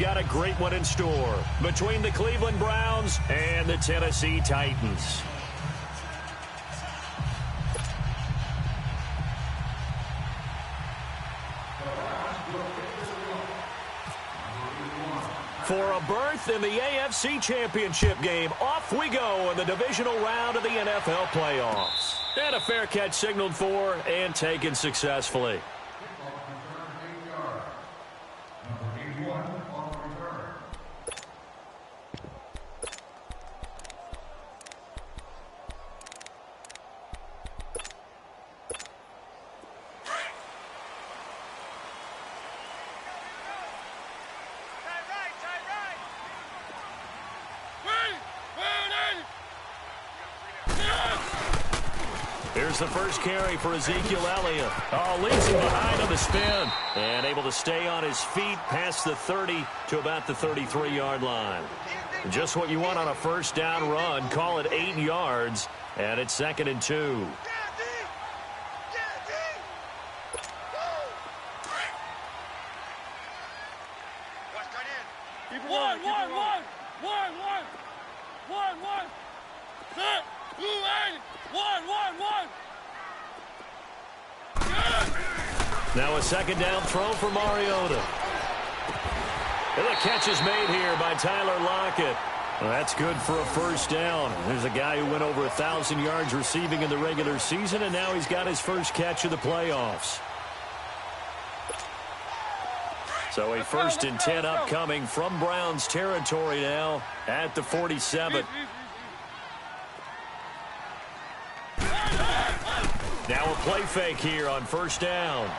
got a great one in store between the Cleveland Browns and the Tennessee Titans. For a berth in the AFC Championship game, off we go in the divisional round of the NFL playoffs. And a fair catch signaled for and taken successfully. Here's the first carry for Ezekiel Elliott. Oh, leads him behind on the spin. And able to stay on his feet past the 30 to about the 33-yard line. Just what you want on a first down run. Call it 8 yards. And it's 2nd and 2. Now a second down throw for Mariota. And the catch is made here by Tyler Lockett. Well, that's good for a first down. There's a guy who went over 1,000 yards receiving in the regular season, and now he's got his first catch of the playoffs. So a 1st and 10 upcoming from Browns territory now at the 47. Now a play fake here on first down.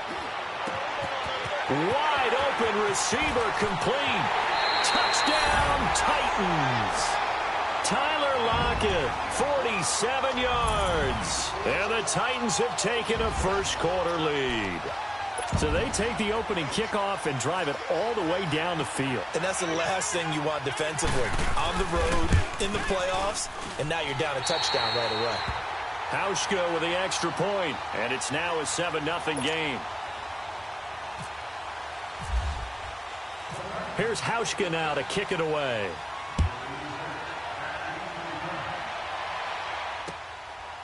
Wide open receiver complete. Touchdown Titans. Tyler Lockett, 47 yards. And the Titans have taken a first-quarter lead. So they take the opening kickoff and drive it all the way down the field. And that's the last thing you want defensively. On the road, in the playoffs, and now you're down a touchdown right away. Hauschka with the extra point, and it's now a 7-0 game. Here's Hauschka now to kick it away.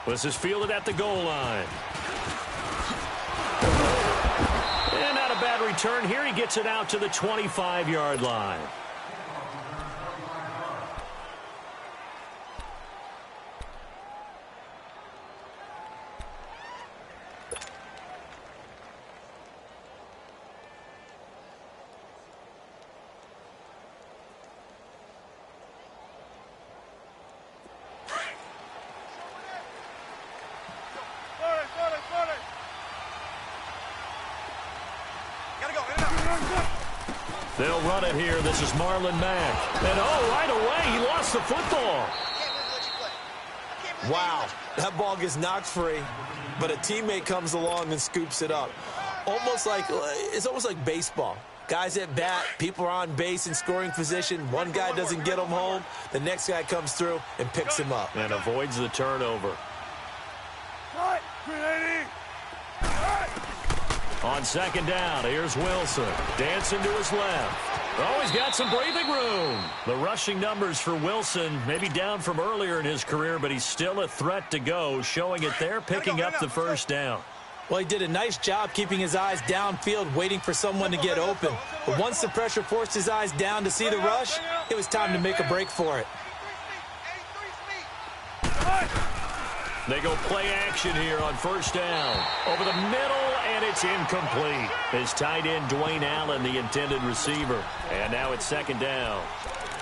This is fielded at the goal line. And not a bad return here. He gets it out to the 25-yard line. They'll run it here. This is Marlon Mack. And, right away, he lost the football. Wow, that ball gets knocked free, but a teammate comes along and scoops it up. It's almost like baseball. Guys at bat, people are on base in scoring position. One guy doesn't get him home. The next guy comes through and picks him up. And avoids the turnover. On second down, here's Wilson. Dancing to his left. Oh, he's got some breathing room. The rushing numbers for Wilson, maybe down from earlier in his career, but he's still a threat to go, showing it there, picking up the first down. Well, he did a nice job keeping his eyes downfield, waiting for someone to get open. But once the pressure forced his eyes down to see the rush, it was time to make a break for it. They go play action here on first down. Over the middle, and it's incomplete. His tight end, Dwayne Allen, the intended receiver. And now it's second down.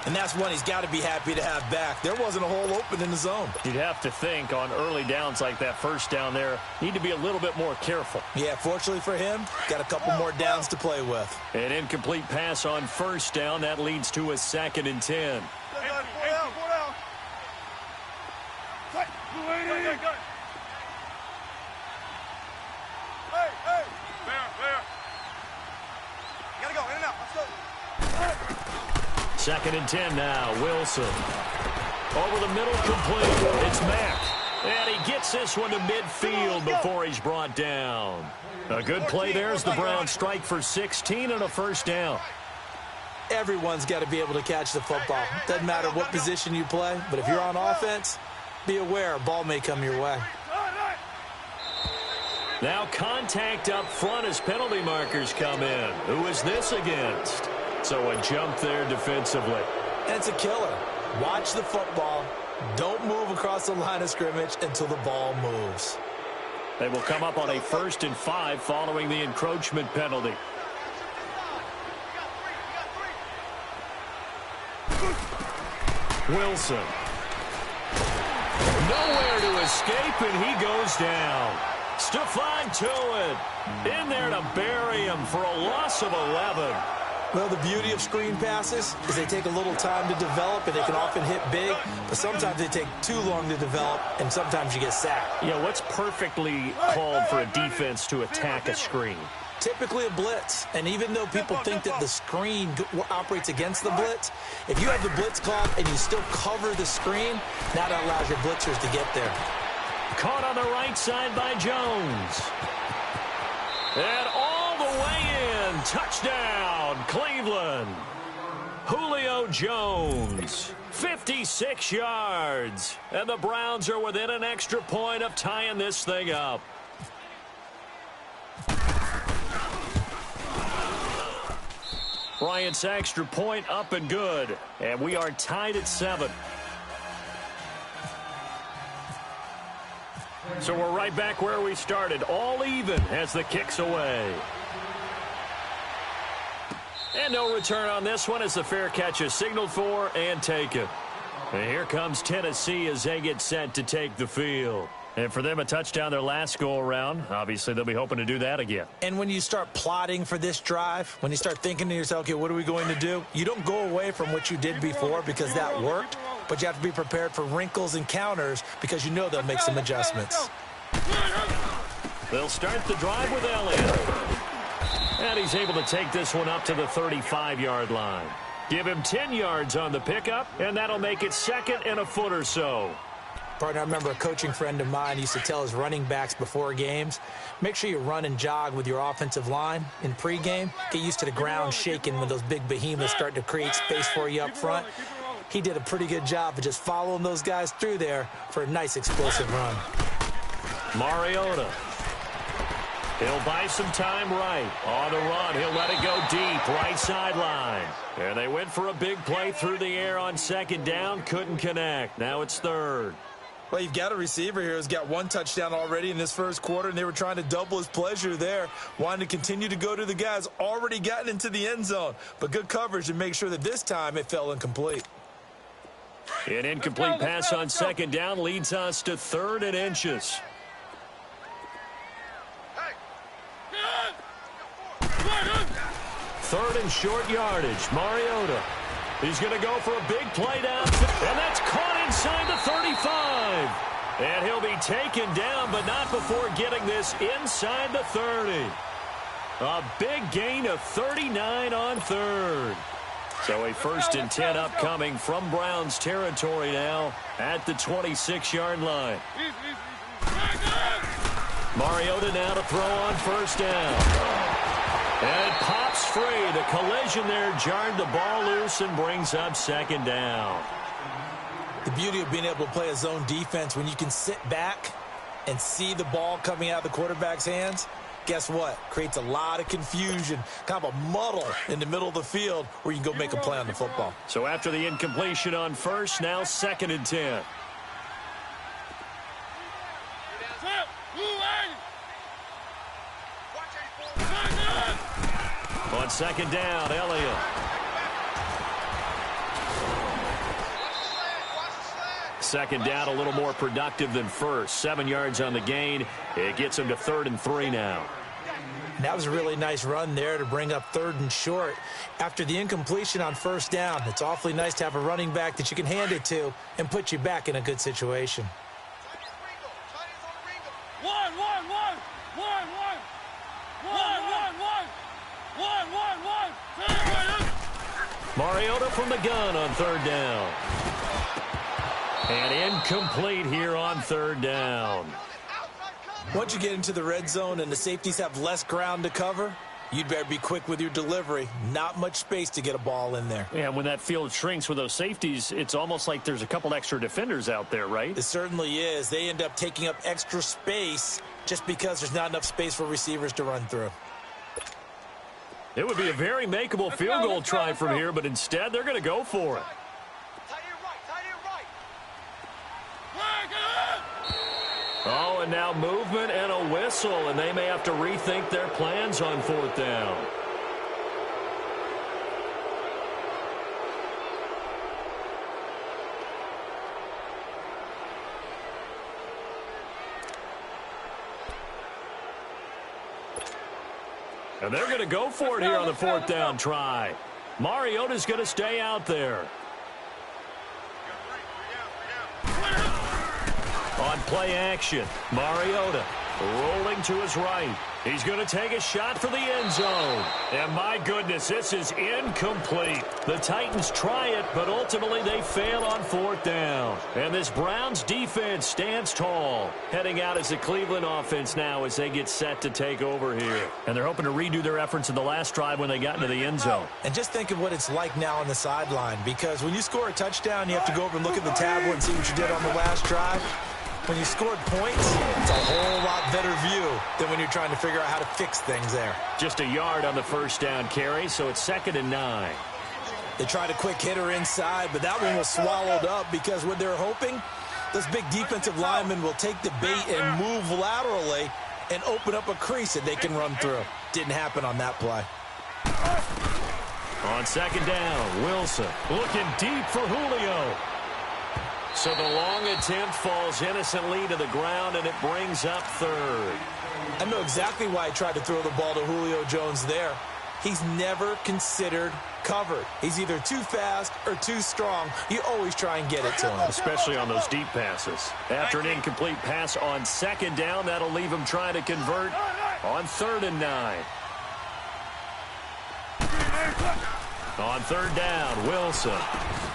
And that's one he's got to be happy to have back. There wasn't a hole open in the zone. You'd have to think on early downs like that first down there, need to be a little bit more careful. Yeah, fortunately for him, got a couple more downs to play with. An incomplete pass on first down. That leads to a 2nd and 10. Second and 10 now. Wilson. Over the middle, complete. It's Mack. And he gets this one to midfield before he's brought down. A good play there as the Browns strike for 16 and a first down. Everyone's got to be able to catch the football. Doesn't matter what position you play, but if you're on offense, be aware a ball may come your way. Now contact up front as penalty markers come in. Who is this against? So a jump there defensively. And it's a killer. Watch the football. Don't move across the line of scrimmage until the ball moves. They will come up on a 1st and 5 following the encroachment penalty. Wilson. Nowhere to escape, and he goes down. Stephon Tuitt in there to bury him for a loss of 11. Well, the beauty of screen passes is they take a little time to develop, and they can often hit big, but sometimes they take too long to develop, and sometimes you get sacked. Yeah, what's perfectly called for a defense to attack a screen? Typically a blitz, and even though people think that the screen operates against the blitz, if you have the blitz called and you still cover the screen, that allows your blitzers to get there. Caught on the right side by Jones. And all the way in. Touchdown, Cleveland. Julio Jones, 56 yards. And the Browns are within an extra point of tying this thing up. Bryant's extra point up and good. And we are tied at 7. So we're right back where we started. All even as the kick's away. And no return on this one as the fair catch is signaled for and taken. And here comes Tennessee as they get set to take the field. And for them, a touchdown their last go-around. Obviously, they'll be hoping to do that again. And when you start plotting for this drive, when you start thinking to yourself, okay, what are we going to do? You don't go away from what you did before because that worked, but you have to be prepared for wrinkles and counters because you know they'll make some adjustments. They'll start the drive with Elliott. And he's able to take this one up to the 35-yard line. Give him 10 yards on the pickup, and that'll make it 2nd and a foot or so. Partner, I remember a coaching friend of mine used to tell his running backs before games, make sure you run and jog with your offensive line in pregame. Get used to the ground shaking when those big behemoths start to create space for you up front. He did a pretty good job of just following those guys through there for a nice explosive run. Mariota. He'll buy some time right. On the run, he'll let it go deep, right sideline. And they went for a big play through the air on 2nd down, couldn't connect. Now it's 3rd. Well, you've got a receiver here who's got 1 touchdown already in this first quarter, and they were trying to double his pleasure there, wanting to continue to go to the guys already gotten into the end zone. But good coverage to make sure that this time it fell incomplete. An incomplete pass on 2nd down leads us to 3rd and inches. Third and short yardage. Mariota. He's going to go for a big play down. And that's caught inside the 35. And he'll be taken down, but not before getting this inside the 30. A big gain of 39 on 3rd. So a 1st and 10 upcoming from Browns territory now at the 26-yard line. Mariota now to throw on 1st down. And it pops free. The collision there jarred the ball loose and brings up 2nd down. The beauty of being able to play a zone defense when you can sit back and see the ball coming out of the quarterback's hands, guess what? Creates a lot of confusion, kind of a muddle in the middle of the field where you can go make a play on the football. So after the incompletion on 1st, now 2nd and 10. On 2nd down, Elliott. Second down, a little more productive than first. 7 yards on the gain. It gets him to 3rd and 3 now. That was a really nice run there to bring up 3rd and short. After the incompletion on 1st down, it's awfully nice to have a running back that you can hand it to and put you back in a good situation. Mariota from the gun on 3rd down. And incomplete here on 3rd down. Once you get into the red zone and the safeties have less ground to cover, You'd better be quick with your delivery. Not much space to get a ball in there. Yeah, when that field shrinks with those safeties, it's almost like there's a couple extra defenders out there, right? It certainly is. They end up taking up extra space just because there's not enough space for receivers to run through. It would be a very makeable field goal try from here, but instead they're going to go for it. Oh, and now movement and a whistle, and they may have to rethink their plans on 4th down. And they're going to go for it here on the 4th down try. Mariota's going to stay out there. On play action, Mariota rolling to his right. He's going to take a shot for the end zone. And my goodness, this is incomplete. The Titans try it, but ultimately they fail on 4th down. And this Browns defense stands tall. Heading out as the Cleveland offense now as they get set to take over here. And they're hoping to redo their efforts in the last drive when they got into the end zone. And just think of what it's like now on the sideline, because when you score a touchdown, you have to go over and look at the tablet and see what you did on the last drive. When you scored points, it's a whole lot better view than when you're trying to figure out how to fix things there. Just a yard on the 1st down carry, so it's 2nd and 9. They tried a quick hitter inside, but that one was swallowed up because what they're hoping, those big defensive linemen will take the bait and move laterally and open up a crease that they can run through. Didn't happen on that play. On 2nd down, Wilson looking deep for Julio. So the long attempt falls innocently to the ground, and it brings up 3rd. I know exactly why he tried to throw the ball to Julio Jones there. He's never considered covered. He's either too fast or too strong. You always try and get it to him. Especially on those deep passes. After an incomplete pass on 2nd down, that'll leave him trying to convert on 3rd and 9. On 3rd down, Wilson.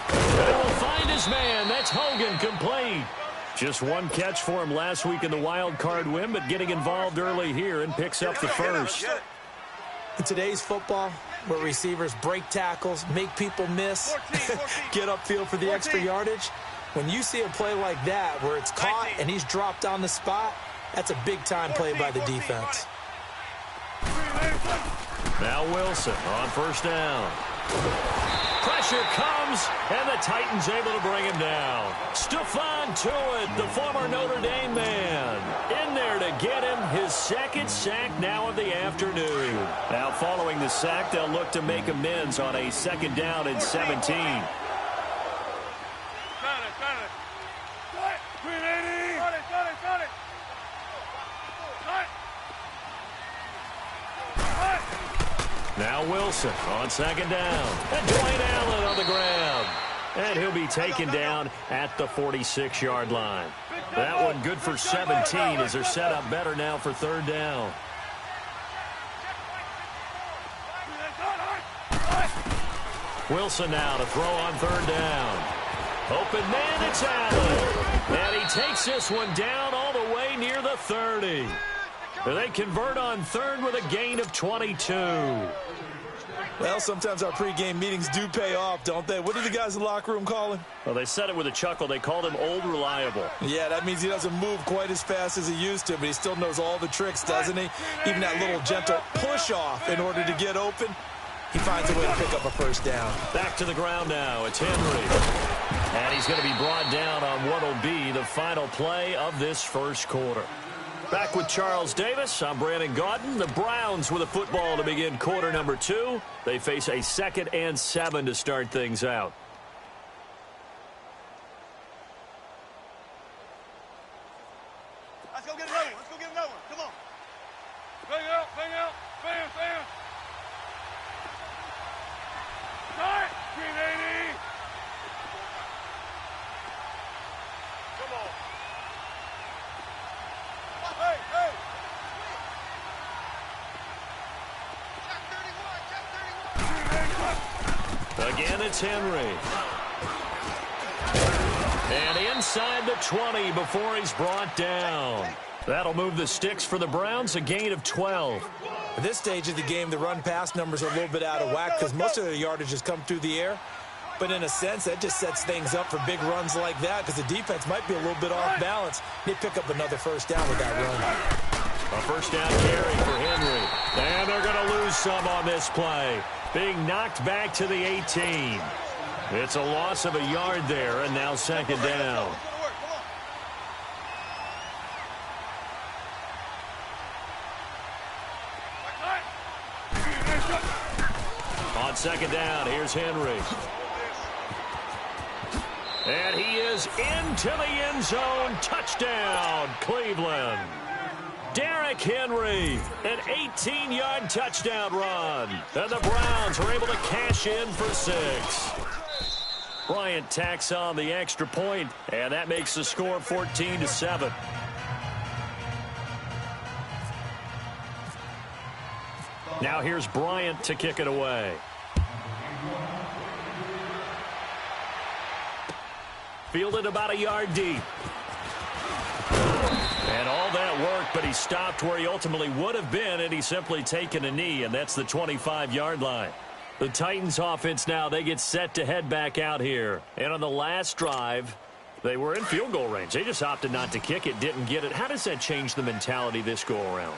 They will find his man. That's Hogan, complete. Just one catch for him last week in the wild card win, but getting involved early here and picks up the 1st. In today's football, where receivers break tackles, make people miss, get upfield for the extra yardage, when you see a play like that where it's caught and he's dropped on the spot, that's a big-time play by the defense. Now Wilson on 1st down. Pressure comes, and the Titans able to bring him down. Stephon Tuitt, the former Notre Dame man, in there to get him his 2nd sack now of the afternoon. Now following the sack, they'll look to make amends on a 2nd down and 17. Now Wilson on 2nd down. And Dwayne Allen on the ground. And he'll be taken down at the 46-yard line. That one good for 17 as they're set up better now for 3rd down. Wilson now to throw on 3rd down. Open man, it's Allen. And he takes this one down all the way near the 30. They convert on 3rd with a gain of 22. Well, sometimes our pregame meetings do pay off, don't they? What do the guys in the locker room call him? Well, they said it with a chuckle. They called him Old Reliable. Yeah, that means he doesn't move quite as fast as he used to, but he still knows all the tricks, doesn't he? Even that little gentle push-off in order to get open, he finds a way to pick up a 1st down. Back to the ground now. It's Henry. And he's going to be brought down on what will be the final play of this 1st quarter. Back with Charles Davis, I'm Brandon Gaudin. The Browns with a football to begin quarter number 2. They face a 2nd and 7 to start things out. Let's go get another one. Let's go get another one. Come on. Bang out, bang out. Bam, bam. Start. 380. Come on. Hey, hey. Check 31, check 31. Again, it's Henry. And inside the 20 before he's brought down. That'll move the sticks for the Browns, a gain of 12. At this stage of the game, the run-pass numbers are a little bit out of whack because most of the yardage has come through the air. But in a sense, that just sets things up for big runs like that because the defense might be a little bit off balance. They pick up another first down with that run. A first down carry for Henry. And they're going to lose some on this play. Being knocked back to the 18. It's a loss of a yard there, and now second down. On second down, here's Henry. And he is into the end zone. Touchdown, Cleveland. Derrick Henry, an 18-yard touchdown run. And the Browns are able to cash in for 6. Bryant tacks on the extra point, and that makes the score 14-7. Now here's Bryant to kick it away. Fielded about a yard deep. And all that work, but he stopped where he ultimately would have been, and he's simply taken a knee, and that's the 25-yard line. The Titans offense now, they get set to head back out here. And on the last drive, they were in field goal range. They just opted not to kick it, didn't get it. How does that change the mentality this go-around?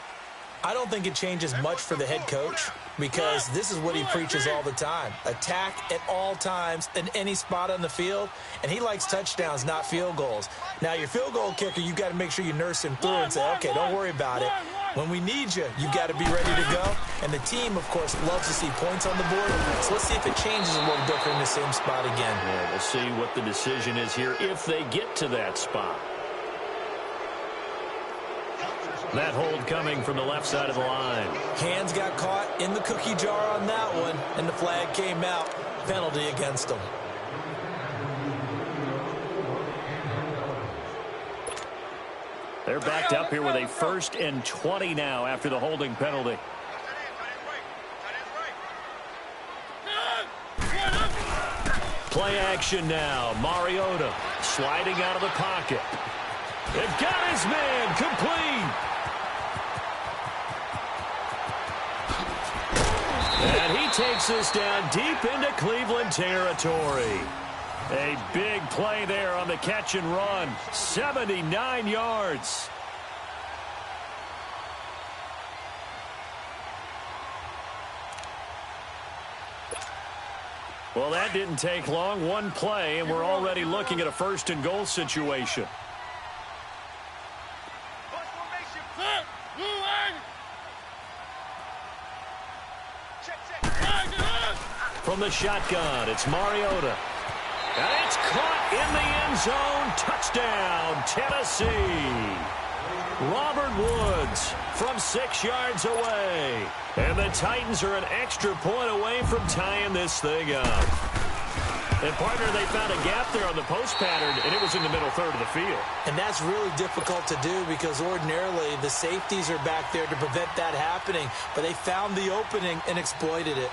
I don't think it changes much for the head coach because this is what he preaches all the time. Attack at all times in any spot on the field, and he likes touchdowns, not field goals. Now, your field goal kicker, you've got to make sure you nurse him through and say, okay, don't worry about it. When we need you, you've got to be ready to go. And the team, of course, loves to see points on the board. So let's see if it changes a little bit in the same spot again. Yeah, we'll see what the decision is here if they get to that spot. That hold coming from the left side of the line. Hands got caught in the cookie jar on that one, and the flag came out. Penalty against them. They're backed up here with a 1st and 20 now after the holding penalty. Play action now. Mariota sliding out of the pocket. They've got his man complete. And he takes this down deep into Cleveland territory. A big play there on the catch and run. 79 yards. Well, that didn't take long. One play, and we're already looking at a 1st and goal situation. From the shotgun, it's Mariota. And it's caught in the end zone. Touchdown, Tennessee. Robert Woods from 6 yards away. And the Titans are an extra point away from tying this thing up. And, partner, they found a gap there on the post pattern, and it was in the middle third of the field. And that's really difficult to do because ordinarily the safeties are back there to prevent that happening. But they found the opening and exploited it.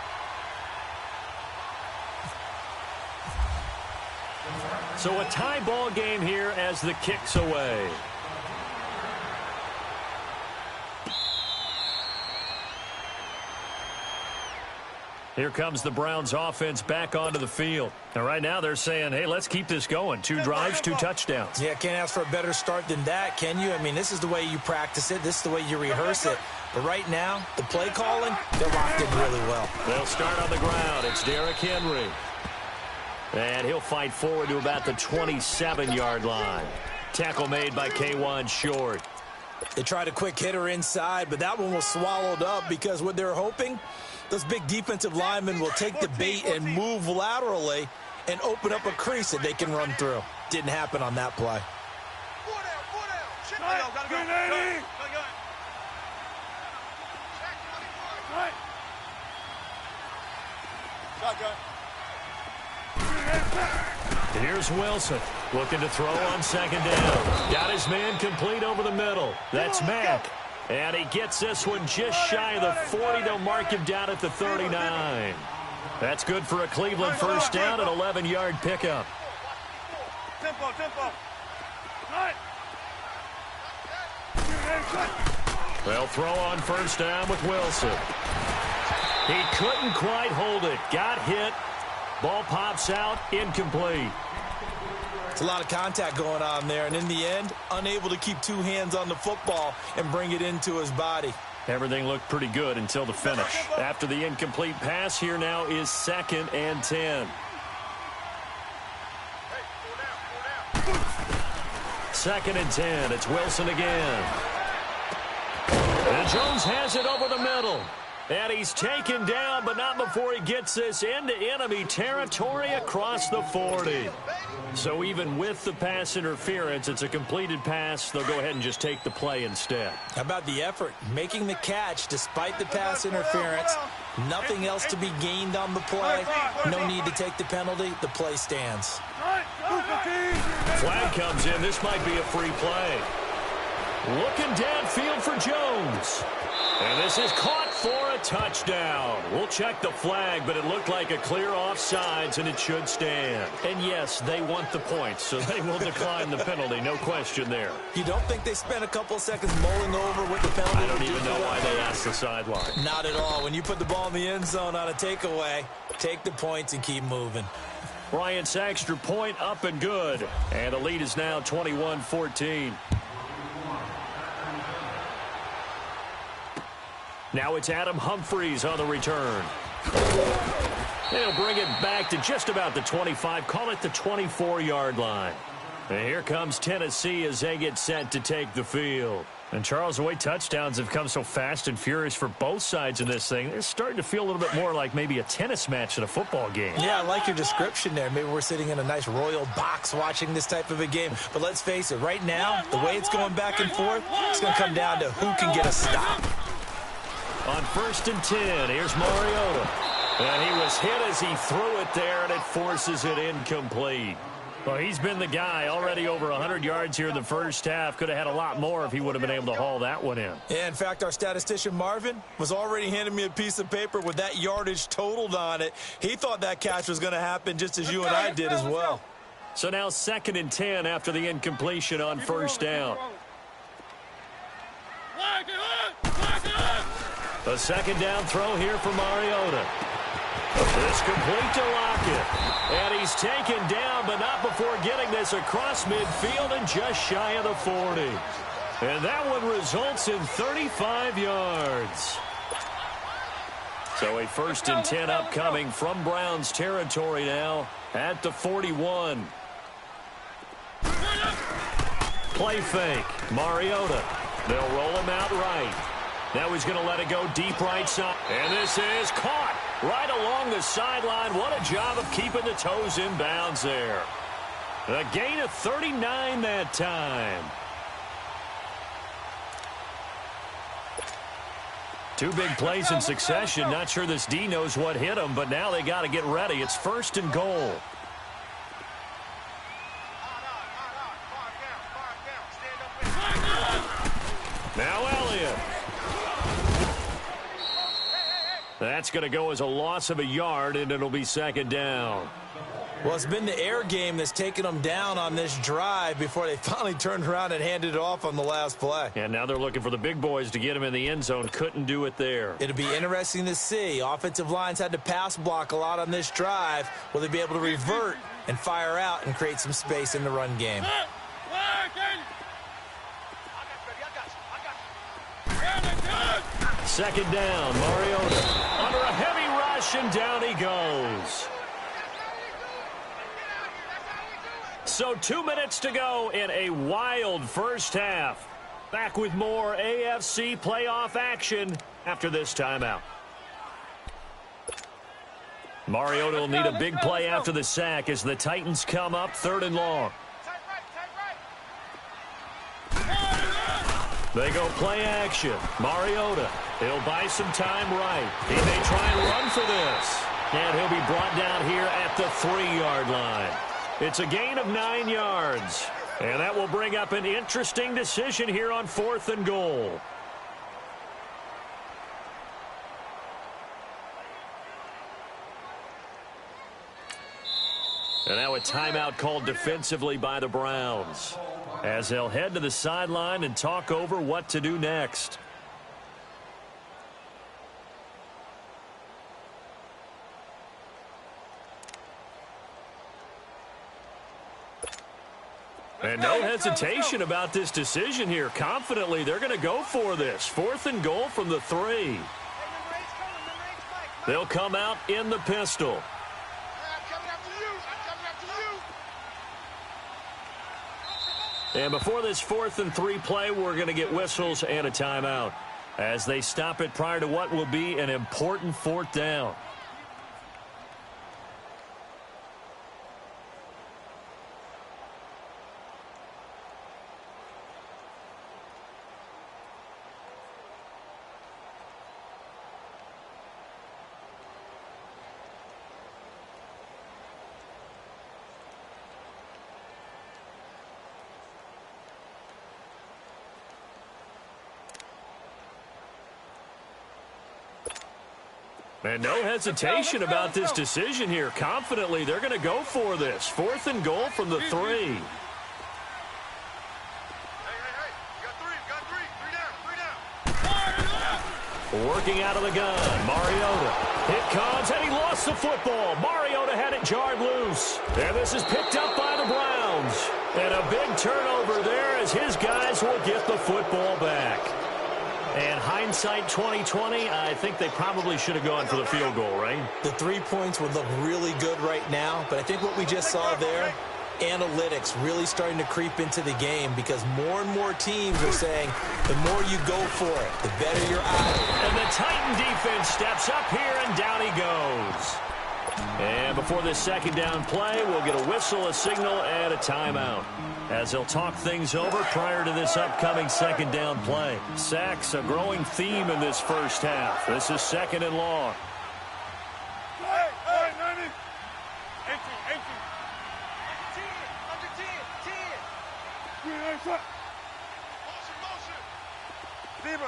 So a tie ball game here as the kick's away. Here comes the Browns offense back onto the field. And right now they're saying, hey, let's keep this going. 2 drives, 2 touchdowns. Yeah, can't ask for a better start than that, can you? I mean, this is the way you practice it. This is the way you rehearse it. But right now, the play calling, they're locked in really well. They'll start on the ground. It's Derrick Henry. And he'll fight forward to about the 27-yard line. Tackle made by K'Wan Short. They tried a quick hitter inside, but that one was swallowed up because what they're hoping, those big defensive linemen will take the bait and move laterally and open up a crease that they can run through. Didn't happen on that play. Here's Wilson looking to throw on second down. Got his man complete over the middle. That's Mack. And he gets this one just shy of the 40. They'll mark him down at the 39. That's good for a Cleveland first down, an 11-yard pickup. They'll throw on first down with Wilson. He couldn't quite hold it. Got hit. Ball pops out. Incomplete. It's a lot of contact going on there, and in the end, unable to keep two hands on the football and bring it into his body. Everything looked pretty good until the finish. After the incomplete pass, here now is 2nd and 10. 2nd and 10. It's Wilson again. And Jones has it over the middle. And he's taken down, but not before he gets this into enemy territory across the 40. So even with the pass interference, it's a completed pass. They'll go ahead and just take the play instead. How about the effort? Making the catch despite the pass interference. Nothing else to be gained on the play. No need to take the penalty. The play stands. Flag comes in. This might be a free play. Looking downfield for Jones. And this is caught for a touchdown. We'll check the flag, but it looked like a clear offsides, and it should stand. And yes, they want the points, so they will decline the penalty. No question there. You don't think they spent a couple of seconds mulling over what the penalty? I don't even know why they asked the sideline. Not at all. When you put the ball in the end zone on a takeaway, take the points and keep moving. Bryant's extra point up and good. And the lead is now 21-14. Now it's Adam Humphries on the return. They'll bring it back to just about the 25, call it the 24-yard line. And here comes Tennessee as they get set to take the field. And Charles, the way touchdowns have come so fast and furious for both sides in this thing, it's starting to feel a little bit more like maybe a tennis match than a football game. Yeah, I like your description there. Maybe we're sitting in a nice royal box watching this type of a game. But let's face it, right now, the way it's going back and forth, it's going to come down to who can get a stop. On 1st and 10, here's Mariota. And he was hit as he threw it there, and it forces it incomplete. Well, he's been the guy already over 100 yards here in the first half. Could have had a lot more if he would have been able to haul that one in. Yeah, in fact, our statistician Marvin was already handing me a piece of paper with that yardage totaled on it. He thought that catch was going to happen just as you and I did as well. So now 2nd and 10 after the incompletion on first down. A 2nd down throw here for Mariota. It's complete to Lockett. And he's taken down, but not before getting this across midfield and just shy of the 40. And that one results in 35 yards. So a 1st and 10 upcoming from Browns territory now at the 41. Play fake. Mariota. They'll roll him out right. Now he's going to let it go deep right side. And this is caught right along the sideline. What a job of keeping the toes in bounds there. A gain of 39 that time. Two big plays in succession. Not sure this D knows what hit him, but now they got to get ready. It's 1st and goal. Now Elliott. That's going to go as a loss of a yard, and it'll be 2nd down. Well, it's been the air game that's taken them down on this drive before they finally turned around and handed it off on the last play. And now they're looking for the big boys to get him in the end zone. Couldn't do it there. It'll be interesting to see. Offensive lines had to pass block a lot on this drive. Will they be able to revert and fire out and create some space in the run game? 2nd down, Mariota under a heavy rush, and down he goes. So 2 minutes to go in a wild first half. Back with more AFC playoff action after this timeout. Mariota will need a big play after the sack as the Titans come up 3rd and long. They go play action. Mariota, he'll buy some time right. He may try and run for this. And he'll be brought down here at the 3-yard line. It's a gain of 9 yards. And that will bring up an interesting decision here on 4th and goal. And now a timeout called defensively by the Browns, as they'll head to the sideline and talk over what to do next. And no hesitation about this decision here. Confidently, they're going to go for this. 4th and goal from the 3. They'll come out in the pistol. And before this 4th and 3 play, we're going to get whistles and a timeout as they stop it prior to what will be an important 4th down. And no hesitation about this decision here. Confidently, they're going to go for this. 4th and goal from the 3. Hey, you got 3, Three down. Working out of the gun, Mariota. It comes, and he lost the football. Mariota had it jarred loose. And this is picked up by the Browns. And a big turnover there as his guys will get the football back. And hindsight 2020, I think they probably should have gone for the field goal, right? The 3 points would look really good right now, but I think what we just saw there, analytics really starting to creep into the game because more and more teams are saying the more you go for it, the better your odds. And the Titan defense steps up here, and down he goes. And before this 2nd down play, we'll get a whistle, a signal, and a timeout as they'll talk things over prior to this upcoming 2nd down play. Sacks, a growing theme in this first half. This is 2nd and long. Hey, 90. 18. Under 10. Motion.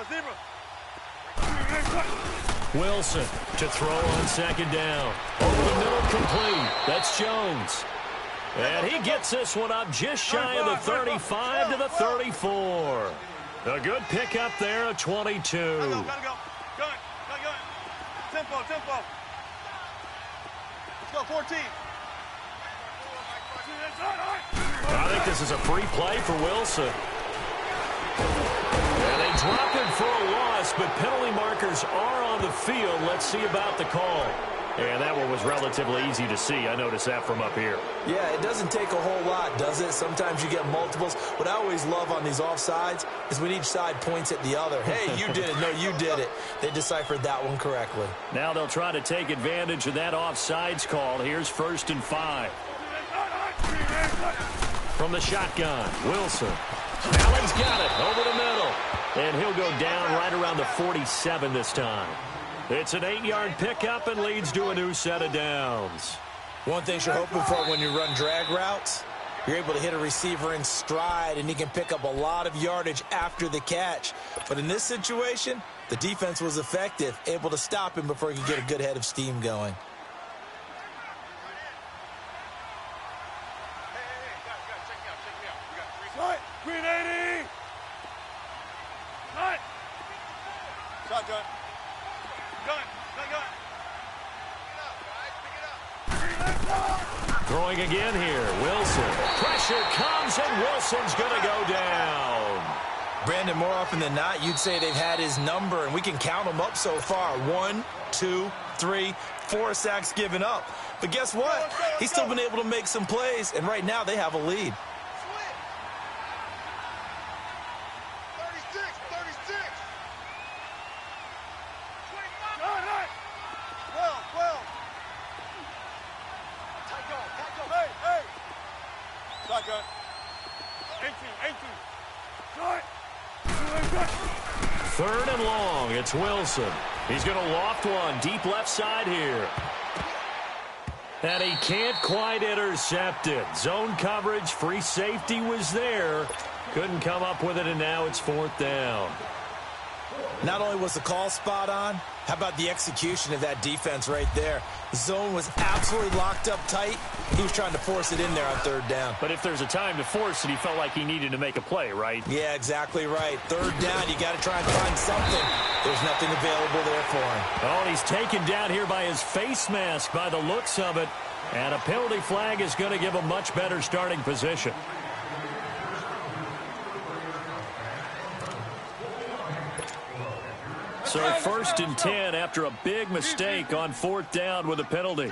Zebra. Wilson to throw on 2nd down. Over the middle, complete. That's Jones. And he gets this one up just shy of the 35 to the 34. A good pickup there at 22. Gotta go. Gun. Tempo. Let's go, 14. I think this is a free play for Wilson. And they drop him for a loss, but penalty markers are on the field. Let's see about the call. And that one was relatively easy to see. I noticed that from up here. Yeah, it doesn't take a whole lot, does it? Sometimes you get multiples. What I always love on these offsides is when each side points at the other. Hey, you did it. No, you did it. They deciphered that one correctly. Now they'll try to take advantage of that offsides call. Here's 1st and 5. From the shotgun, Wilson. Allen's got it over the middle. And he'll go down right around the 47 this time. It's an 8-yard pickup and leads to a new set of downs. One thing you're hoping for when you run drag routes, you're able to hit a receiver in stride, and he can pick up a lot of yardage after the catch. But in this situation, the defense was effective, able to stop him before he could get a good head of steam going. Green 80. Cut. Shotgun. Gun. Throwing again here, Wilson. Pressure comes, and Wilson's going to go down. Brandon, more often than not, you'd say they've had his number, and we can count them up so far. 1, 2, 3, 4 sacks given up. But guess what? He's still been able to make some plays, and right now they have a lead. 36. Hey. Shotgun. 18. 3rd and long. It's Wilson. He's going to loft one deep left side here. And he can't quite intercept it. Zone coverage, free safety was there. Couldn't come up with it, and now it's 4th down. Not only was the call spot on, how about the execution of that defense right there? The zone was absolutely locked up tight. He was trying to force it in there on 3rd down. But if there's a time to force it, he felt like he needed to make a play, right? Yeah, exactly right. 3rd down, you got to try and find something. There's nothing available there for him. Oh, and he's taken down here by his face mask by the looks of it. And a penalty flag is going to give a much better starting position. So 1st and 10 after a big mistake on 4th down with a penalty.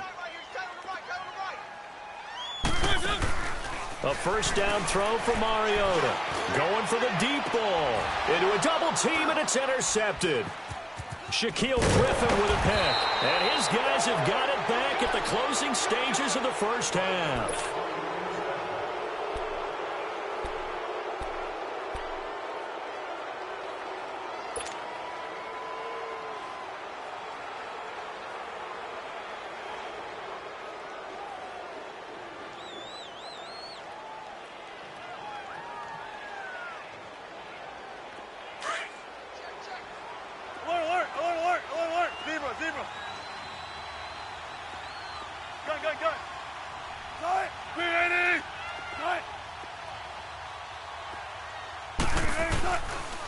A 1st down throw for Mariota. Going for the deep ball. Into a double team, and it's intercepted. Shaquille Griffin with a pick. And his guys have got it back at the closing stages of the first half.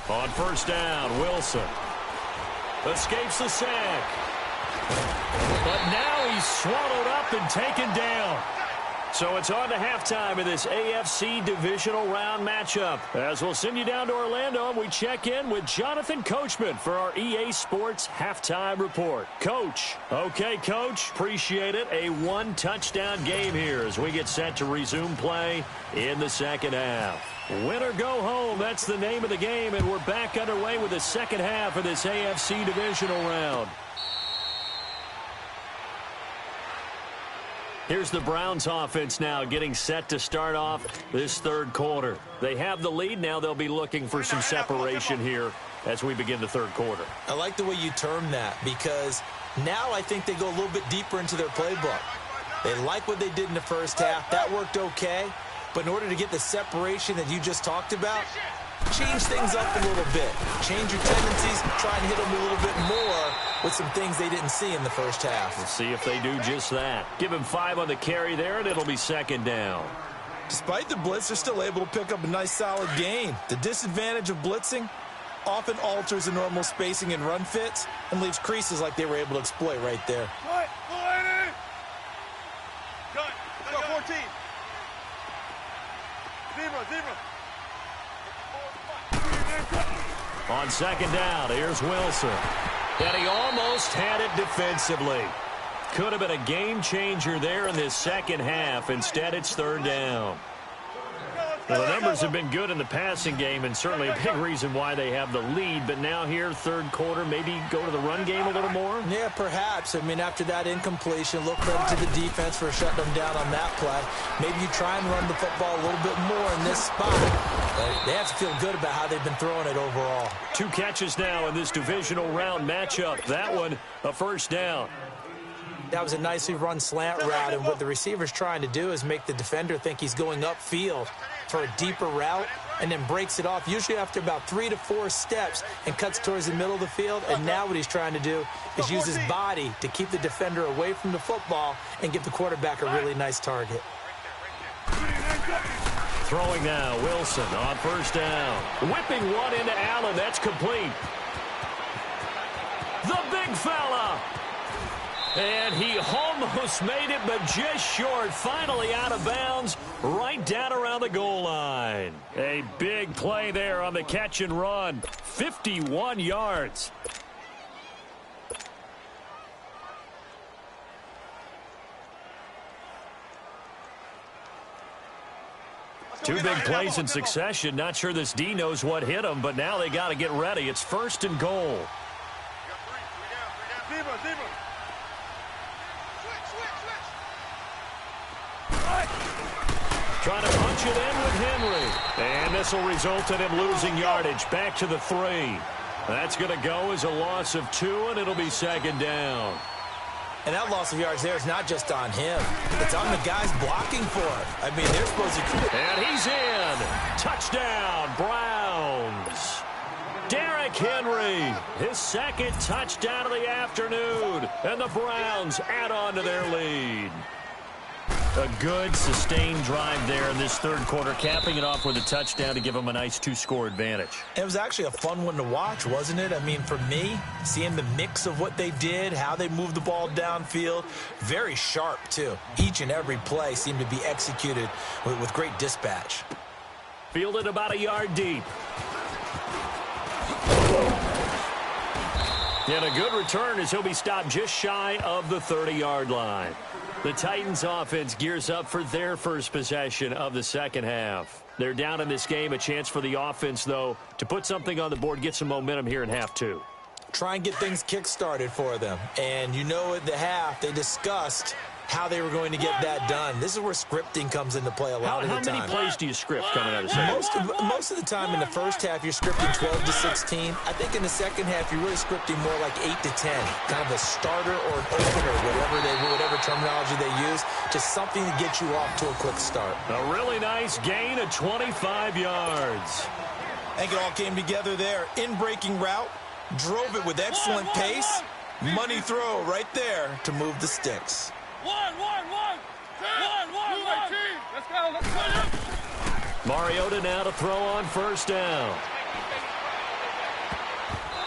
On 1st down, Wilson escapes the sack. But now he's swallowed up and taken down. So it's on to halftime of this AFC divisional round matchup. As we'll send you down to Orlando, and we check in with Jonathan Coachman for our EA Sports halftime report. Coach. Okay, Coach. Appreciate it. A one-touchdown game here as we get set to resume play in the second half. Win or go home, that's the name of the game, and we're back underway with the second half of this AFC divisional round. Here's the Browns offense now getting set to start off this third quarter. They have the lead. Now they'll be looking for some separation here as we begin the third quarter. I like the way you term that, because now I think they go a little bit deeper into their playbook. They like what they did in the first half. That worked okay. But in order to get the separation that you just talked about, change things up a little bit. Change your tendencies, try and hit them a little bit more with some things they didn't see in the first half. We'll see if they do just that. Give him 5 on the carry there, and it'll be 2nd down. Despite the blitz, they're still able to pick up a nice solid gain. The disadvantage of blitzing often alters the normal spacing and run fits and leaves creases like they were able to exploit right there. Go 14. Zebra. On 2nd down, here's Wilson. And he almost had it defensively. Could have been a game changer there in this second half. Instead, it's 3rd down. Well, the numbers have been good in the passing game, and certainly a big reason why they have the lead. But now here, third quarter, maybe go to the run game a little more? Yeah, perhaps. I mean, after that incompletion, look credit to the defense for shutting them down on that play. Maybe you try and run the football a little bit more in this spot. They have to feel good about how they've been throwing it overall. 2 catches now in this divisional round matchup. That one, a 1st down. That was a nicely run slant route, and what the receiver's trying to do is make the defender think he's going upfield for a deeper route, and then breaks it off, usually after about 3 to 4 steps, and cuts towards the middle of the field. And now what he's trying to do is use his body to keep the defender away from the football and give the quarterback a really nice target. Throwing now, Wilson on 1st down. Whipping one into Allen. That's complete. The big fella. And he almost made it, but just short. Finally out of bounds, right down around the goal line. A big play there on the catch and run. 51 yards. Two big plays in succession. Not sure this D knows what hit him, but now they got to get ready. It's 1st and goal. Zebra. Trying to punch it in with Henry. And this will result in him losing yardage. Back to the 3. That's going to go as a loss of 2, and it'll be 2nd down. And that loss of yards there is not just on him. It's on the guys blocking for it. I mean, they're supposed to... And he's in. Touchdown, Browns. Derrick Henry, his 2nd touchdown of the afternoon. And the Browns add on to their lead. A good, sustained drive there in this third quarter, capping it off with a touchdown to give them a nice 2-score advantage. It was actually a fun one to watch, wasn't it? I mean, for me, seeing the mix of what they did, how they moved the ball downfield, very sharp, too. Each and every play seemed to be executed with great dispatch. Fielded about a yard deep. And a good return as he'll be stopped just shy of the 30-yard line. The Titans offense gears up for their first possession of the second half. They're down in this game. A chance for the offense, though, to put something on the board, get some momentum here in half two. Try and get things kick-started for them. And you know at the half, they discussed how they were going to get that done. This is where scripting comes into play a lot of the time. How many plays do you script coming out of the second? Most of the time in the first half, you're scripting 12 to 16. I think in the second half, you're really scripting more like 8 to 10. Kind of a starter or an opener, whatever terminology they use. Just something to get you off to a quick start. A really nice gain of 25 yards. I think it all came together there. In-breaking route, drove it with excellent pace. Money throw right there to move the sticks. Let's go. Mariota now to throw on first down.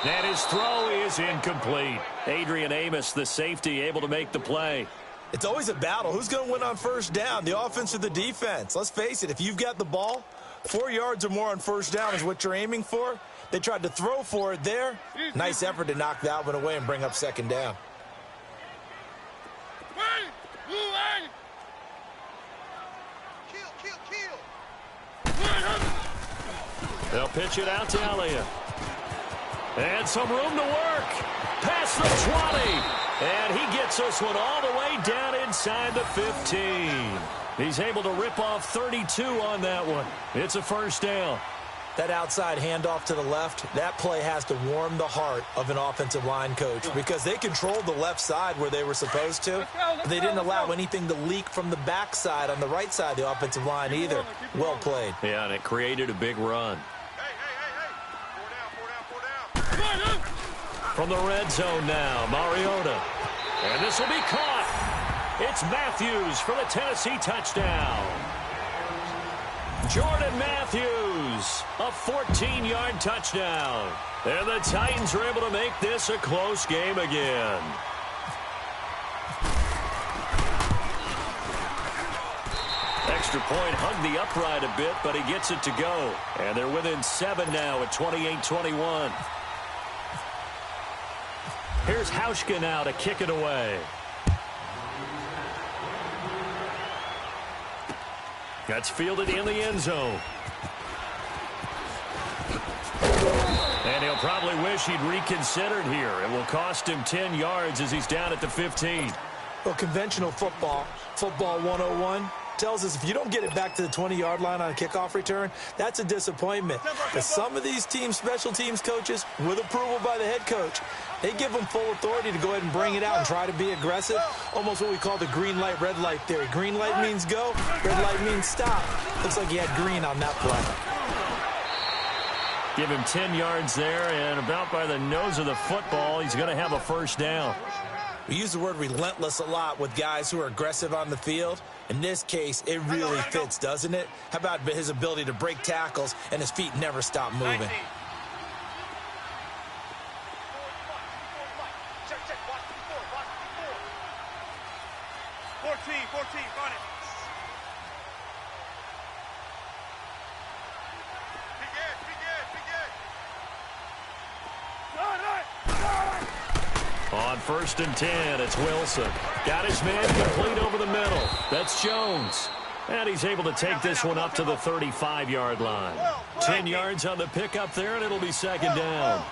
And his throw is incomplete. Adrian Amos, the safety, able to make the play. It's always a battle. Who's going to win on first down, the offense or the defense? Let's face it, if you've got the ball, 4 yards or more on first down is what you're aiming for. They tried to throw for it there. Nice effort to knock that one away and bring up second down. They'll pitch it out to Elliott. And some room to work. Past the 20. And he gets this one all the way down inside the 15. He's able to rip off 32 on that one. It's a first down. That outside handoff to the left, that play has to warm the heart of an offensive line coach because they controlled the left side where they were supposed to. They didn't allow anything to leak from the backside on the right side of the offensive line either. Well played. Yeah, and it created a big run. Four down. From the red zone now, Mariota. And this will be caught. It's Matthews for the Tennessee touchdown. Jordan Matthews, a 14-yard touchdown. And the Titans are able to make this a close game again. Extra point hugged the upright a bit, but he gets it to go. And they're within 7 now at 28-21. Here's Hauschka now to kick it away. That's fielded in the end zone. And he'll probably wish he'd reconsidered here. It will cost him 10 yards as he's down at the 15. Well, conventional football 101, tells us if you don't get it back to the 20-yard line on a kickoff return, that's a disappointment. But some of these teams, special teams coaches, with approval by the head coach, they give them full authority to go ahead and bring it out and try to be aggressive. Almost what we call the green light, red light theory. Green light means go, red light means stop. Looks like he had green on that play. Give him 10 yards there, and about by the nose of the football, he's going to have a first down. We use the word relentless a lot with guys who are aggressive on the field. In this case, it really fits, doesn't it? How about his ability to break tackles and his feet never stop moving? 14, find it. On first and 10, it's Wilson. Got his man complete over the middle. That's Jones. And he's able to take this one up to the 35-yard line. 10 yards on the pickup there, and it'll be second down.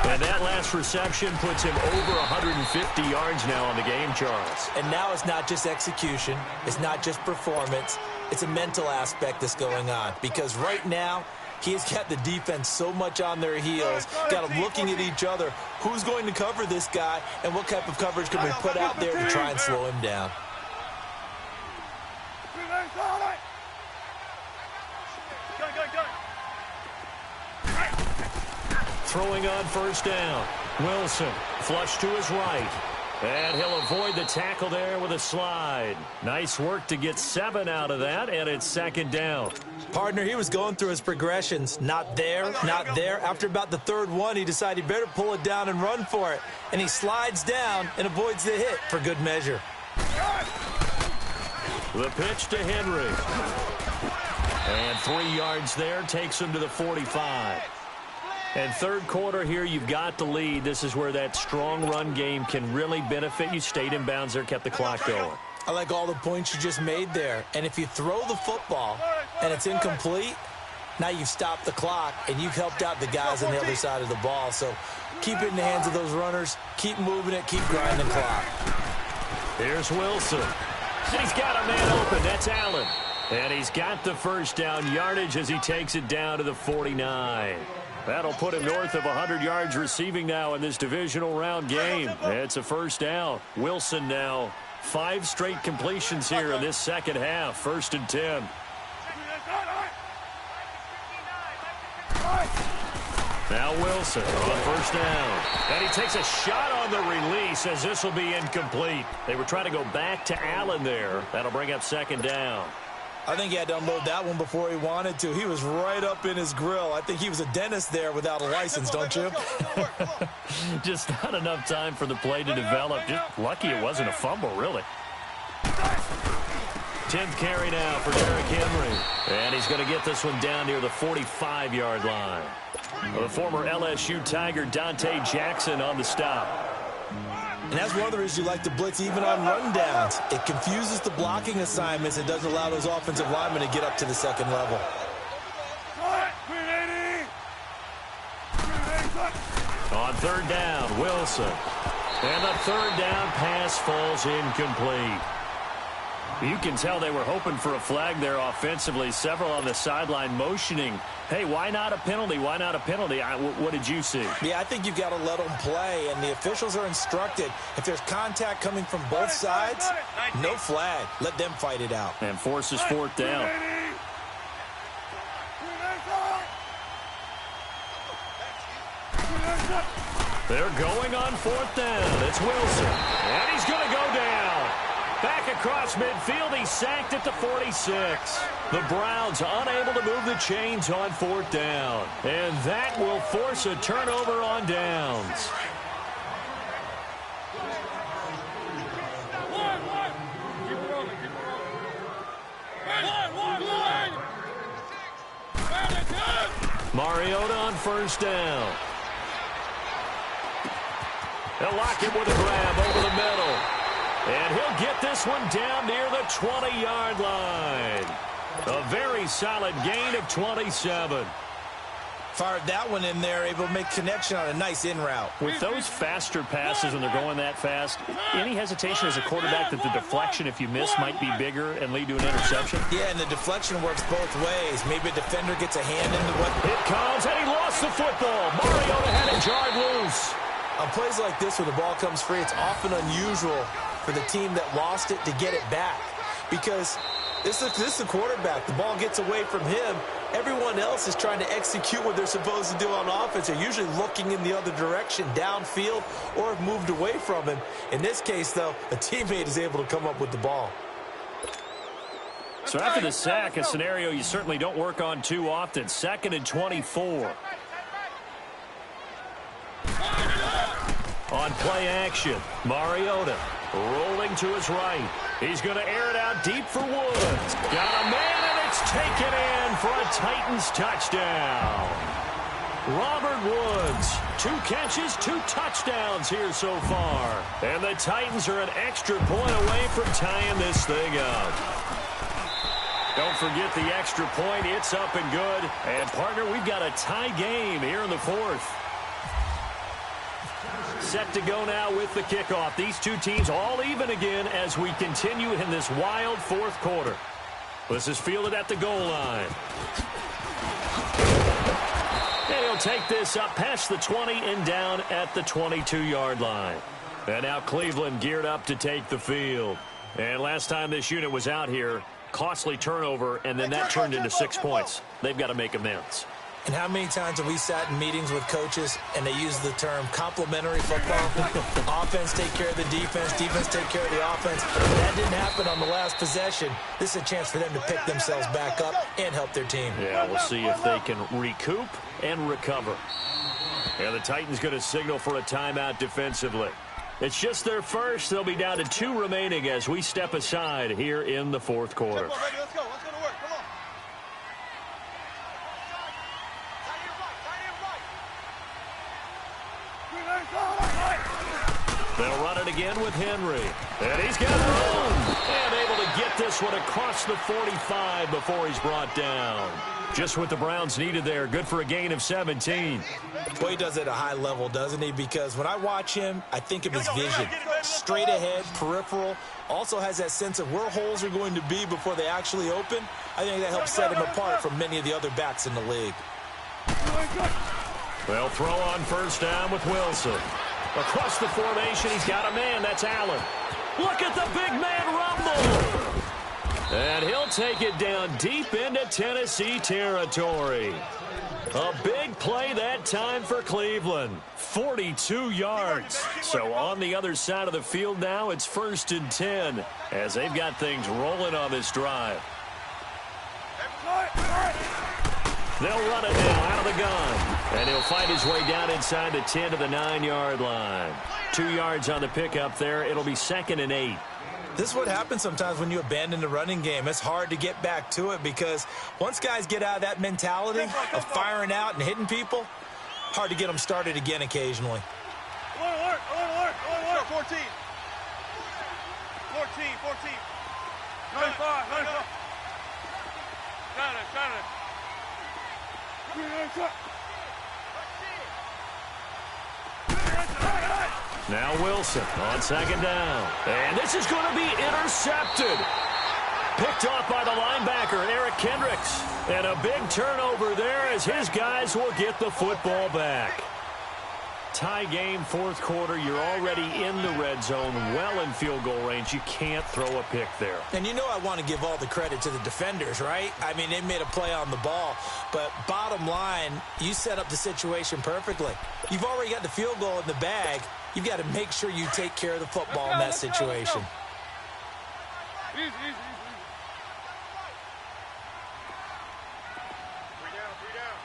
And that last reception puts him over 150 yards now on the game, Charles. And now it's not just execution. It's not just performance. It's a mental aspect that's going on. Because right now, he's got the defense so much on their heels, got them looking at each other. Who's going to cover this guy, and what type of coverage can we put out there to try and slow him down? Throwing on first down. Wilson, flush to his right. And he'll avoid the tackle there with a slide. Nice work to get 7 out of that, and it's second down. Partner, he was going through his progressions. Not there, not there. After about the third one, he decided he better pull it down and run for it. And he slides down and avoids the hit for good measure. The pitch to Henry. And 3 yards there takes him to the 45. And third quarter here, you've got the lead. This is where that strong run game can really benefit you. Stayed in bounds there, kept the clock going. I like all the points you just made there. And if you throw the football and it's incomplete, now you've stopped the clock and you've helped out the guys on the other side of the ball. So keep it in the hands of those runners. Keep moving it. Keep grinding the clock. Here's Wilson. And he's got a man open. That's Allen. And he's got the first down yardage as he takes it down to the 49. That'll put him north of 100 yards receiving now in this divisional round game. It's a first down. Wilson now 5 straight completions here in this second half. 1st and 10. Now Wilson on first down. And he takes a shot on the release as this will be incomplete. They were trying to go back to Allen there. That'll bring up 2nd down. I think he had to unload that one before he wanted to. He was right up in his grill. I think he was a dentist there without a license, don't you? Just not enough time for the play to develop. Just lucky it wasn't a fumble, really. 10th carry now for Derrick Henry. And he's going to get this one down near the 45-yard line. The former LSU Tiger Dante Jackson on the stop. And that's one of the reasons you like to blitz even on rundowns. It confuses the blocking assignments and doesn't allow those offensive linemen to get up to the second level. On 3rd down, Wilson. And the 3rd down pass falls incomplete. You can tell they were hoping for a flag there offensively. Several on the sideline motioning, hey, why not a penalty? Why not a penalty? What did you see? Yeah, I think you've got to let them play, and the officials are instructed. If there's contact coming from both sides, no flag. Let them fight it out. And forces 4th down. They're going on 4th down. It's Wilson, and he's going to go down. Back across midfield, he's sacked at the 46. The Browns unable to move the chains on 4th down. And that will force a turnover on downs. Mariota on 1st down. They'll lock him with a grab over the middle. And he'll get this one down near the 20-yard line. A very solid gain of 27. Fired that one in there, able to make connection on a nice in route. With those faster passes when they're going that fast, any hesitation as a quarterback that the deflection, if you miss, might be bigger and lead to an interception? Yeah, and the deflection works both ways. Maybe a defender gets a hand into what... It comes, and he lost the football. Mariota had it jarred loose. On plays like this, when the ball comes free, it's often unusual for the team that lost it to get it back. Because this is the quarterback. The ball gets away from him. Everyone else is trying to execute what they're supposed to do on offense. They're usually looking in the other direction, downfield, or have moved away from him. In this case, though, a teammate is able to come up with the ball. So after the sack, a scenario you certainly don't work on too often. 2nd and 24. On play action, Mariota rolling to his right. He's going to air it out deep for Woods. Got a man, and it's taken in for a Titans touchdown. Robert Woods, 2 catches, 2 touchdowns here so far. And the Titans are an extra point away from tying this thing up. Don't forget the extra point. It's up and good. And, partner, we've got a tie game here in the 4th. Set to go now with the kickoff. These two teams all even again as we continue in this wild 4th quarter. This is fielded at the goal line. And he'll take this up past the 20 and down at the 22-yard line. And now Cleveland geared up to take the field. And last time this unit was out here, costly turnover, and then that turned into 6 points. They've got to make amends. And how many times have we sat in meetings with coaches and they use the term complementary football? Offense take care of the defense, defense take care of the offense. That didn't happen on the last possession. This is a chance for them to pick themselves back up and help their team. Yeah, we'll see if they can recoup and recover. And the Titans going to signal for a timeout defensively. It's just their first. They'll be down to 2 remaining as we step aside here in the 4th quarter. Let's go. Let's go to work. Come on. again with Henry. And he's got room. And able to get this one across the 45 before he's brought down. Just what the Browns needed there. Good for a gain of 17. Boy, he does it at a high level, doesn't he? Because when I watch him, I think of his vision. Straight ahead, peripheral. Also has that sense of where holes are going to be before they actually open. I think that helps set him apart from many of the other backs in the league. They'll throw on first down with Wilson. Across the formation, he's got a man. That's Allen. Look at the big man rumble. And he'll take it down deep into Tennessee territory. A big play that time for Cleveland. 42 yards. So on the other side of the field now, it's 1st and 10 as they've got things rolling on this drive. They'll run it now out of the gun. And he'll find his way down inside the 10 to the 9-yard line. 2 yards on the pickup there. It'll be 2nd and 8. This is what happens sometimes when you abandon the running game. It's hard to get back to it because once guys get out of that mentality of firing out and hitting people, hard to get them started again occasionally. Alert, 14. 95. Got it. Now Wilson on 2nd down. And this is going to be intercepted. Picked off by the linebacker, Eric Kendricks. And a big turnover there as his guys will get the football back. Tie game, 4th quarter. You're already in the red zone, well in field goal range. You can't throw a pick there. And you know I want to give all the credit to the defenders, right? I mean, they made a play on the ball. But bottom line, you set up the situation perfectly. You've already got the field goal in the bag. You've got to make sure you take care of the football in that situation. Easy. 3 down.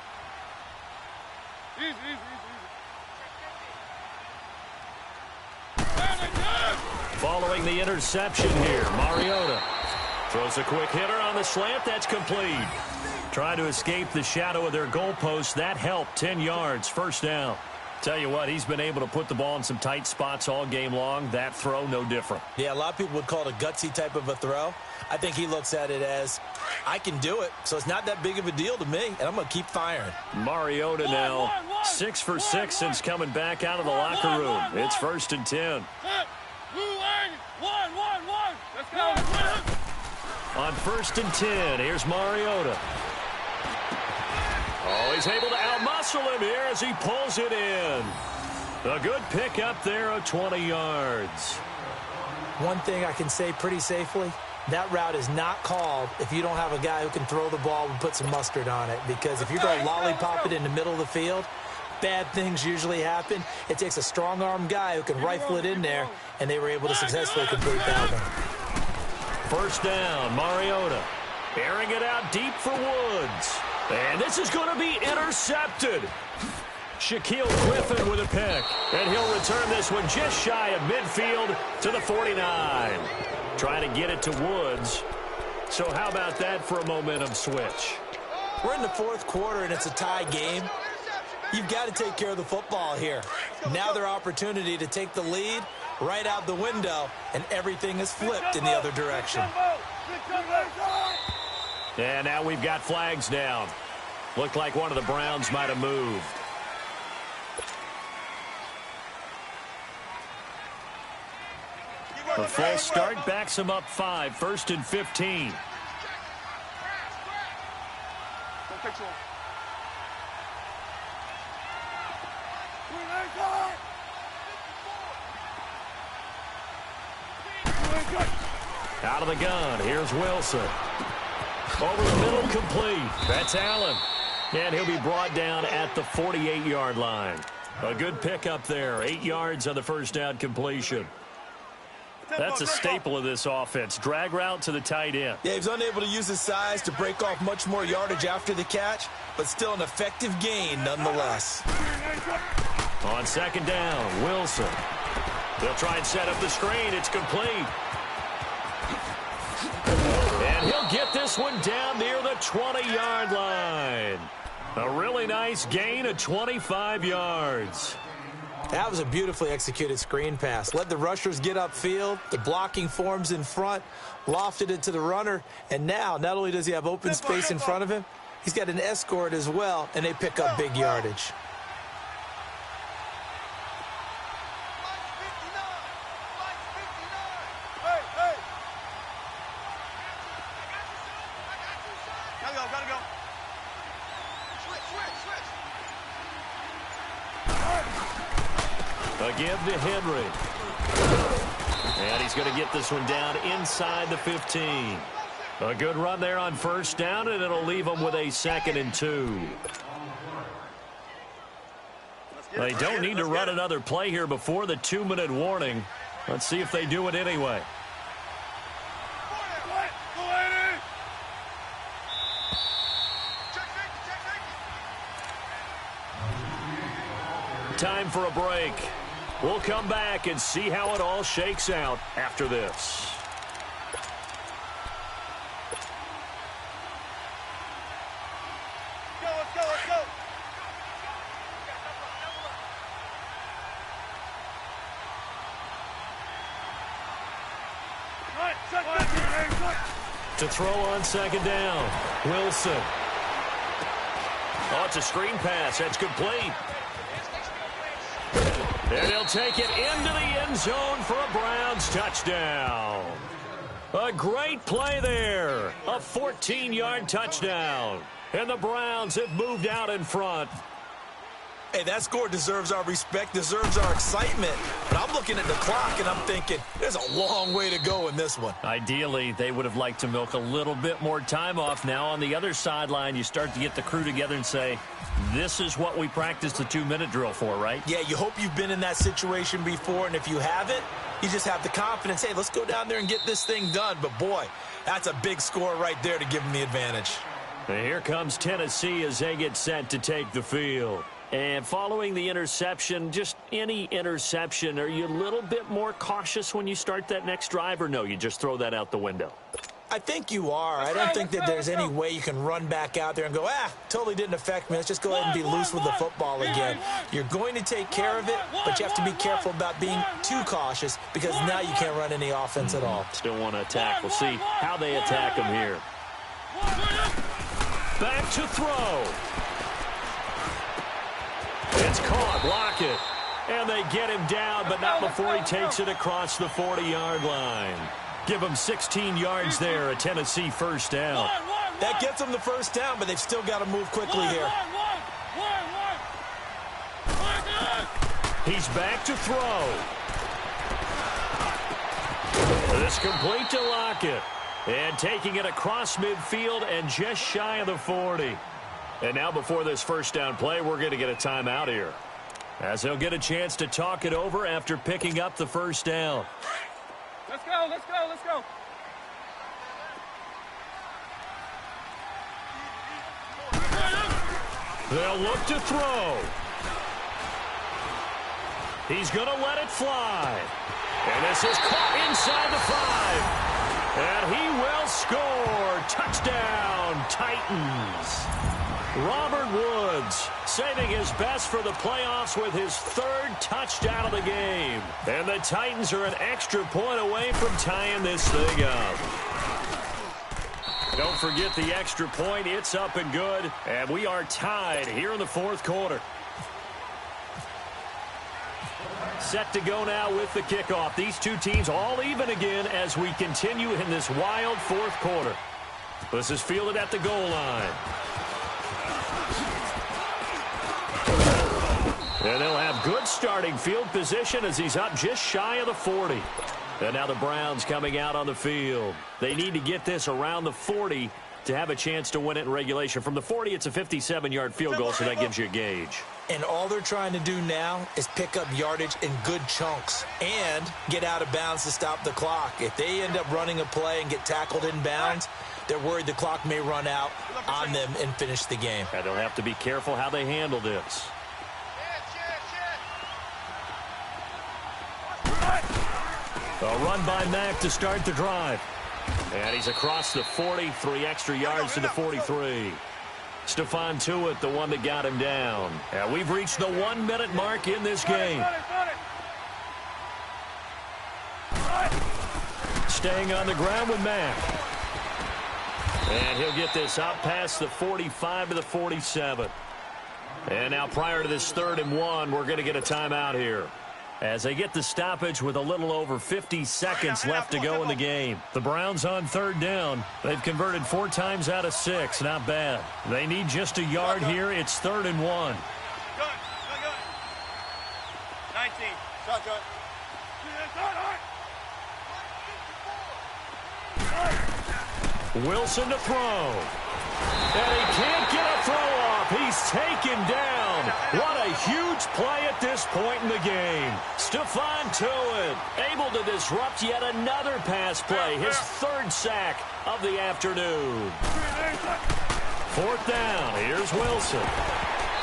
Easy. Following the interception here, Mariota throws a quick hitter on the slant. That's complete. Trying to escape the shadow of their goalpost. That helped. 10 yards, 1st down. Tell you what, he's been able to put the ball in some tight spots all game long. That throw, no different. Yeah, a lot of people would call it a gutsy type of a throw. I think he looks at it as, I can do it, so it's not that big of a deal to me, and I'm going to keep firing. Mariota now 6 for 6 since coming back out of the locker room. It's 1st and 10. Let's go. On 1st and 10, here's Mariota. Oh, he's able to outmuscle him here as he pulls it in. A good pick up there of 20 yards. One thing I can say pretty safely, that route is not called if you don't have a guy who can throw the ball and put some mustard on it. Because if you're going to lollipop it in the middle of the field, bad things usually happen. It takes a strong-arm guy who can rifle it in there, and they were able to successfully complete that one. 1st down, Mariota. Airing it out deep for Woods. And this is going to be intercepted. Shaquille Griffin with a pick. And he'll return this one just shy of midfield to the 49. Trying to get it to Woods. So how about that for a momentum switch? We're in the 4th quarter, and it's a tie game. You've got to take care of the football here. Now their opportunity to take the lead right out the window, and everything is flipped in the other direction. And now we've got flags down. Looked like one of the Browns might have moved. A full start backs him up 5, 1st and 15. Out of the gun, here's Wilson. Over the middle, complete. That's Allen. And he'll be brought down at the 48-yard line. A good pickup there. 8 yards on the 1st down completion. That's a staple of this offense. Drag route to the tight end. Yeah, he was unable to use his size to break off much more yardage after the catch, but still an effective gain nonetheless. On 2nd down, Wilson. They'll try and set up the screen. It's complete. And he'll get this one down near the 20-yard line. A really nice gain of 25 yards. That was a beautifully executed screen pass. Let the rushers get upfield. The blocking forms in front, lofted it to the runner. And now, not only does he have open space in front of him, he's got an escort as well, and they pick up big yardage. Gotta go. A give to Henry. And he's going to get this one down inside the 15. A good run there on first down, and it'll leave them with a 2nd and 2. They don't need to run another play here before the 2-minute warning. Let's see if they do it anyway. Time for a break. We'll come back and see how it all shakes out after this. Let's go. To throw on 2nd down, Wilson. Oh, it's a screen pass. That's complete. And he'll take it into the end zone for a Browns touchdown. A great play there. A 14-yard touchdown. And the Browns have moved out in front. Hey, that score deserves our respect, deserves our excitement. But I'm looking at the clock, and I'm thinking, there's a long way to go in this one. Ideally, they would have liked to milk a little bit more time off. Now on the other sideline, you start to get the crew together and say, this is what we practiced the 2-minute drill for, right? Yeah, you hope you've been in that situation before, and if you haven't, you just have the confidence, hey, let's go down there and get this thing done. But, boy, that's a big score right there to give them the advantage. And here comes Tennessee as they get set to take the field. And following the interception, just any interception, are you a little bit more cautious when you start that next drive, or no, you just throw that out the window? I think you are. I don't think that there's any way you can run back out there and go, totally didn't affect me. Let's just go ahead and be loose with the football again. You're going to take care of it, but you have to be careful about being too cautious because now you can't run any offense at all. Still want to attack. We'll see how they attack him here. Back to throw. It's caught. Lockett. And they get him down, but not before he takes it across the 40-yard line. Give him 16 yards there, a Tennessee first down. That gets them the first down, but they've still got to move quickly here. He's back to throw. This complete to Lockett. And taking it across midfield and just shy of the 40. And now before this first down play, we're going to get a timeout here, as they'll get a chance to talk it over after picking up the first down. Let's go. They'll look to throw. He's going to let it fly. And this is caught inside the 5. And he will score. Touchdown, Titans. Robert Woods saving his best for the playoffs with his 3rd touchdown of the game. And the Titans are an extra point away from tying this thing up. Don't forget the extra point. It's up and good. And we are tied here in the 4th quarter. Set to go now with the kickoff. These two teams all even again as we continue in this wild 4th quarter. This is fielded at the goal line. And they'll have good starting field position as he's up just shy of the 40. And now the Browns coming out on the field. They need to get this around the 40 to have a chance to win it in regulation. From the 40, it's a 57-yard field goal, so that gives you a gauge. And all they're trying to do now is pick up yardage in good chunks and get out of bounds to stop the clock. If they end up running a play and get tackled in bounds, they're worried the clock may run out on them and finish the game. And they'll have to be careful how they handle this. A run by Mack to start the drive. And he's across the 40, 3 extra yards to the 43. Stephon Tuitt, the one that got him down. And we've reached the 1-minute mark in this game. Staying on the ground with Mack. And he'll get this out past the 45 to the 47. And now prior to this 3rd and 1, we're going to get a timeout here, as they get the stoppage with a little over 50 seconds left to go in the game. The Browns on 3rd down. They've converted 4 times out of 6. Not bad. They need just a yard here. It's 3rd and 1. 19. Shotgun. Wilson to throw. And he can't get a throw off. He's taken down. What a huge play at this point in the game. Stephon Tuitt able to disrupt yet another pass play. His 3rd sack of the afternoon. 4th down. Here's Wilson.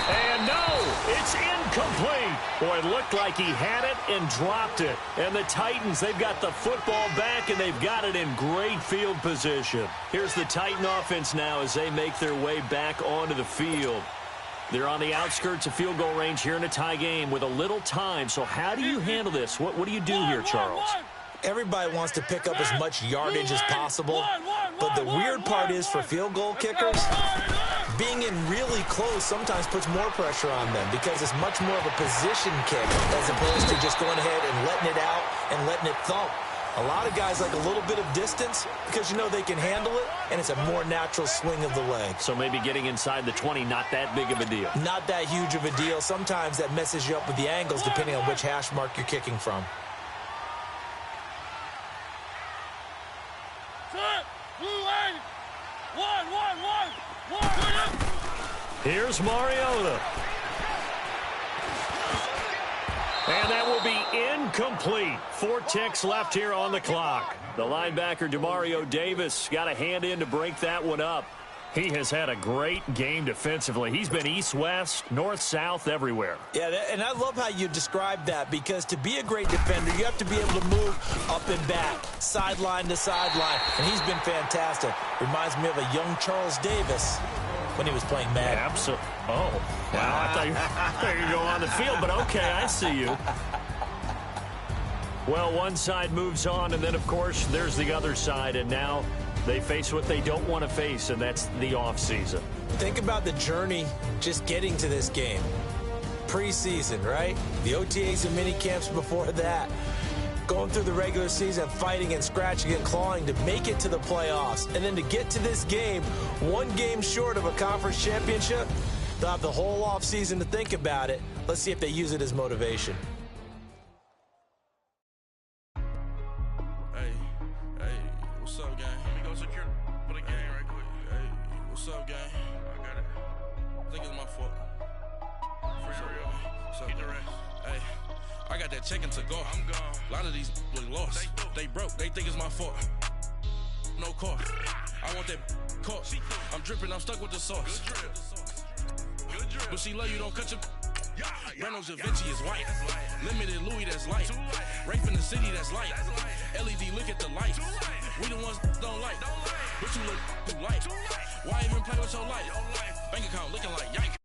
And no, it's incomplete. Boy, it looked like he had it and dropped it. And the Titans, they've got the football back, and they've got it in great field position. Here's the Titan offense now as they make their way back onto the field. They're on the outskirts of field goal range here in a tie game with a little time. So how do you handle this? What do you do here, Charles? Everybody wants to pick up as much yardage as possible, but the weird part is for field goal kickers, being in really close sometimes puts more pressure on them because it's much more of a position kick as opposed to just going ahead and letting it out and letting it thump. A lot of guys like a little bit of distance because you know they can handle it, and it's a more natural swing of the leg. So maybe getting inside the 20, not that big of a deal. Not that huge of a deal. Sometimes that messes you up with the angles depending on which hash mark you're kicking from. Here's Mariota. And that will be incomplete. 4 ticks left here on the clock. The linebacker, Demario Davis, got a hand in to break that one up. He has had a great game defensively. He's been east-west, north-south, everywhere. Yeah, and I love how you described that because to be a great defender, you have to be able to move up and back, sideline to sideline, and he's been fantastic. Reminds me of a young Charles Davis when he was playing Madden. Absolutely. Oh, wow. I thought you were going on the field, but okay, I see you. Well, one side moves on, and then, of course, there's the other side, and now they face what they don't want to face, and that's the offseason. Think about the journey just getting to this game. Preseason, right? The OTAs and mini camps before that. Going through the regular season, fighting and scratching and clawing to make it to the playoffs. And then to get to this game, 1 game short of a conference championship, they'll have the whole offseason to think about it. Let's see if they use it as motivation. What's up, gang? Let me go secure for the game right quick. Hey, what's up, gang? I got it. I think it's my fault. Free real. What's up, the rest. Hey, I got that check-in to go. I'm gone. A lot of these look lost. They broke. They think it's my fault. No car. I want that caught. I'm dripping. I'm stuck with the sauce. Good drip. But she love you. Don't cut your... Breno Javinci is white. Limited Louis, that's light. Rape in the city, that's light. LED, look at the light. We the ones don't like. But you look too light. Why even play with your life? Bank account looking like yikes.